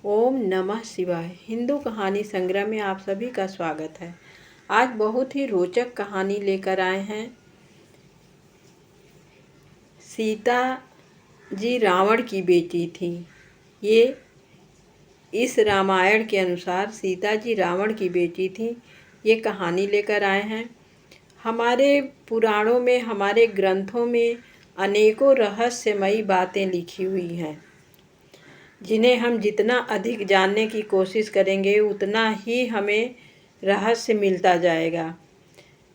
ओम नमः शिवाय। हिंदू कहानी संग्रह में आप सभी का स्वागत है। आज बहुत ही रोचक कहानी लेकर आए हैं। सीता जी रावण की बेटी थी। ये इस रामायण के अनुसार सीता जी रावण की बेटी थी। ये कहानी लेकर आए हैं। हमारे पुराणों में, हमारे ग्रंथों में अनेकों रहस्यमयी बातें लिखी हुई हैं, जिन्हें हम जितना अधिक जानने की कोशिश करेंगे उतना ही हमें रहस्य मिलता जाएगा।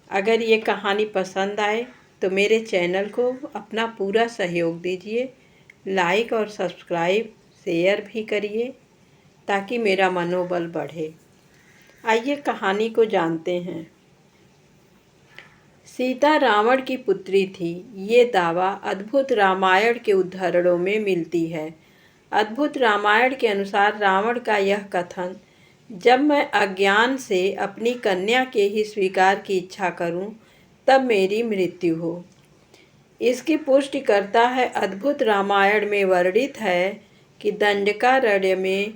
अगर ये कहानी पसंद आए तो मेरे चैनल को अपना पूरा सहयोग दीजिए, लाइक और सब्सक्राइब शेयर भी करिए ताकि मेरा मनोबल बढ़े। आइए कहानी को जानते हैं। सीता रावण की पुत्री थी। ये दावा अद्भुत रामायण के उद्धरणों में मिलती है। अद्भुत रामायण के अनुसार रावण का यह कथन, जब मैं अज्ञान से अपनी कन्या के ही स्वीकार की इच्छा करूं, तब मेरी मृत्यु हो, इसकी पुष्टि करता है। अद्भुत रामायण में वर्णित है कि दंडकारण्य में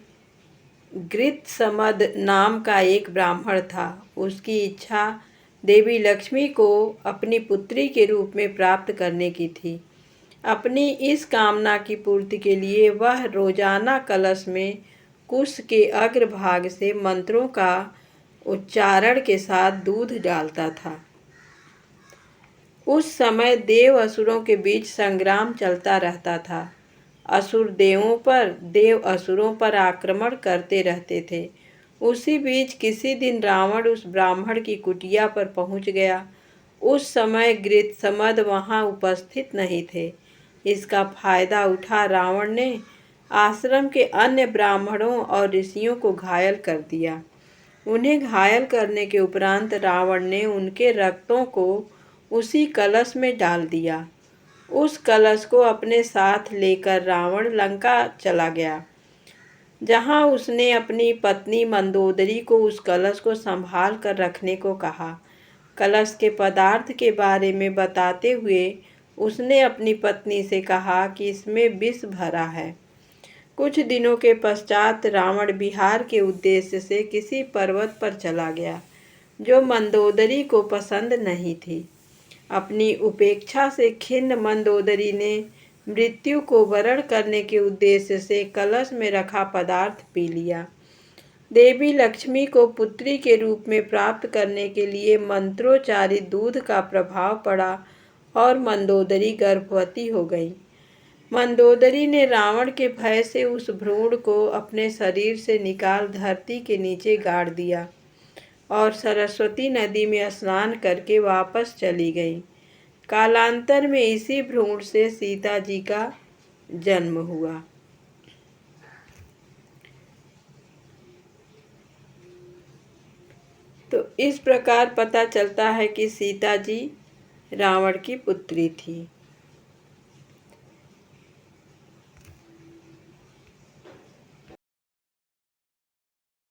गृत्समद नाम का एक ब्राह्मण था। उसकी इच्छा देवी लक्ष्मी को अपनी पुत्री के रूप में प्राप्त करने की थी। अपनी इस कामना की पूर्ति के लिए वह रोजाना कलश में कुश के अग्रभाग से मंत्रों का उच्चारण के साथ दूध डालता था। उस समय देव असुरों के बीच संग्राम चलता रहता था। असुर देवों पर, देव असुरों पर आक्रमण करते रहते थे। उसी बीच किसी दिन रावण उस ब्राह्मण की कुटिया पर पहुंच गया। उस समय गृत्समद वहां उपस्थित नहीं थे। इसका फायदा उठा रावण ने आश्रम के अन्य ब्राह्मणों और ऋषियों को घायल कर दिया। उन्हें घायल करने के उपरांत रावण ने उनके रक्तों को उसी कलश में डाल दिया। उस कलश को अपने साथ लेकर रावण लंका चला गया, जहां उसने अपनी पत्नी मंदोदरी को उस कलश को संभाल कर रखने को कहा। कलश के पदार्थ के बारे में बताते हुए उसने अपनी पत्नी से कहा कि इसमें विष भरा है। कुछ दिनों के पश्चात रावण विहार के उद्देश्य से किसी पर्वत पर चला गया, जो मंदोदरी को पसंद नहीं थी। अपनी उपेक्षा से खिन्न मंदोदरी ने मृत्यु को वरण करने के उद्देश्य से कलश में रखा पदार्थ पी लिया। देवी लक्ष्मी को पुत्री के रूप में प्राप्त करने के लिए मंत्रोच्चारित दूध का प्रभाव पड़ा और मंदोदरी गर्भवती हो गई। मंदोदरी ने रावण के भय से उस भ्रूण को अपने शरीर से निकाल धरती के नीचे गाड़ दिया और सरस्वती नदी में स्नान करके वापस चली गई। कालांतर में इसी भ्रूण से सीता जी का जन्म हुआ। तो इस प्रकार पता चलता है कि सीता जी रावण की पुत्री थी।